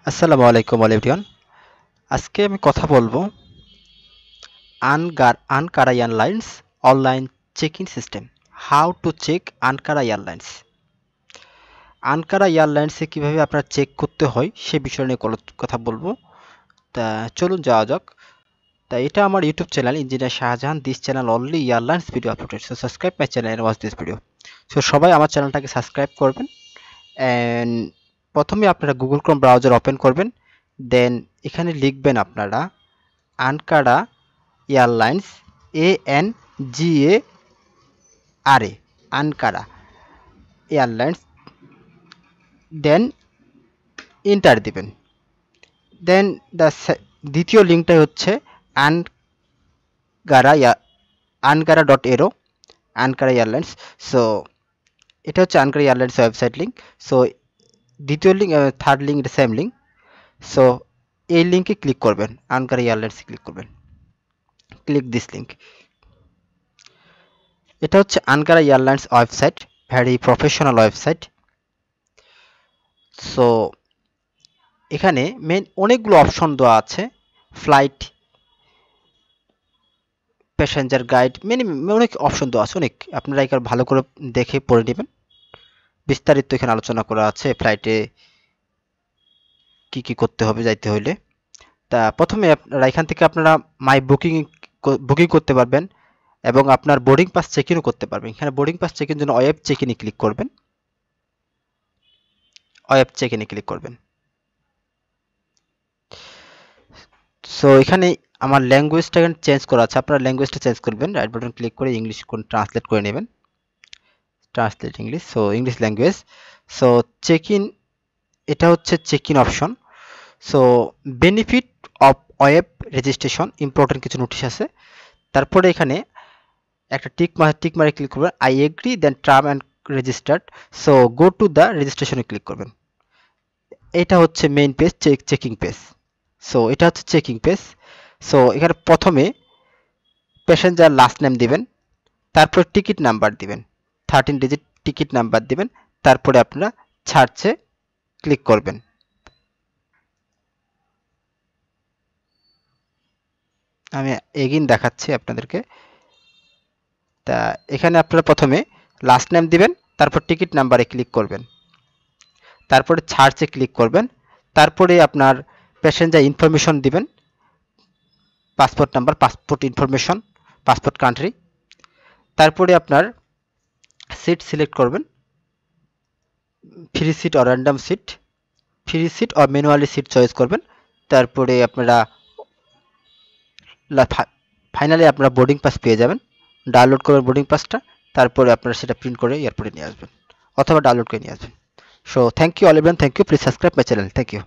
আসসালামু আলাইকুম all everyone. আজকে আমি কথা বলবো Angara airlines online check in system. How to check Angara airlines. Angara এয়ারলাইন্সে কীভাবে আপনার চেক করতে হয় সে বিষয় নিয়ে কথা বলবো। তা চলুন যাওয়া যাক। তা এটা আমার YouTube channel engineer Shahjahan. This channel only airlines video uploaded, so subscribe my channel and watch this video. So সবাই আমার চ্যানেলটাকে সাবস্ক্রাইব করবেন। অ্যান্ড প্রথমে আপনারা গুগল ক্রোম ব্রাউজার ওপেন করবেন। দেন এখানে লিখবেন আপনারা Angara airlines, ANGARA, Angara airlines. Then enter দিবেন। দেন দ্বিতীয় লিঙ্কটা হচ্ছে আনকারা.এরো, আনকারা এয়ারলাইন্স। সো এটা হচ্ছে Angara airlines website link. So দ্বিতীয় লিঙ্ক, থার্ড লিঙ্ক এটা সেম লিঙ্ক। সো এই লিঙ্কে ক্লিক করবেন, আনকারা এয়ারলাইন্সে ক্লিক করবেন। Click this link. এটা হচ্ছে Angara airlines website, very professional website. So এখানে মেন অনেকগুলো অপশন দেওয়া আছে, ফ্লাইট, প্যাসেঞ্জার গাইড, অনেক অপশন দেওয়া আছে, অনেক। আপনারা এখানে ভালো করে দেখে পড়ে নেবেন। বিস্তারিত এখানে আলোচনা করা আছে ফ্লাইটে কি কি করতে হবে যাইতে হইলে। তা প্রথমে আপনারা এখান থেকে আপনারা মাই বুকিং করতে পারবেন এবং আপনার বোর্ডিং পাস চেক ইনও করতে পারবেন। এখানে বোর্ডিং পাস চেক ইন জন্য ওয়েব চেক ইনে ক্লিক করবেন। ওয়েব চেক ইনে ক্লিক করবেন। সো এখানে আমার ল্যাঙ্গুয়েজটা এখানে চেঞ্জ করা আছে, আপনারা ল্যাঙ্গুয়েজটা চেঞ্জ করবেন। রাইট বাটন ক্লিক করে ইংলিশ ট্রান্সলেট করে নেবেন, translate English. So English language. So check in, এটা হচ্ছে check in option. So benefit of web registration, important কিছু নোটিশ আছে। তারপরে এখানে একটা টিক মারে ক্লিক করবেন, I agri, then term and registered. So go to the রেজিস্ট্রেশনে ক্লিক করবেন। এটা হচ্ছে main page, checking page. So এটা হচ্ছে চেকিং পেজ। সো এখানে প্রথমে প্যাসেঞ্জার লাস্ট নেম দিবেন, তারপর টিকিট নাম্বার দিবেন, 13 ডিজিট টিকিট নাম্বার দিবেন। তারপরে আপনারা সার্চে ক্লিক করবেন। আমি এগেইন দেখাচ্ছি আপনাদেরকে। তা এখানে আপনারা প্রথমে লাস্ট নেম দিবেন, তারপর টিকিট নাম্বারে ক্লিক করবেন, তারপরে সার্চে ক্লিক করবেন। তারপরে আপনার প্যাসেঞ্জার ইনফরমেশন দিবেন, passport number, passport information, passport country. তারপরে আপনার সিট সিলেক্ট করবেন, free seat or random seat, free seat or manually seat choice করবেন। তারপরে আপনারা ফাইনালি আপনারা বোর্ডিং পাস পেয়ে যাবেন। ডাউনলোড করবেন বোর্ডিং পাসটা, তারপরে আপনারা সেটা প্রিন্ট করে এয়ারপোর্টে নিয়ে আসবেন অথবা ডাউনলোড করে নিয়ে আসবেন। So thank you all everyone, thank you, please subscribe my channel, thank you.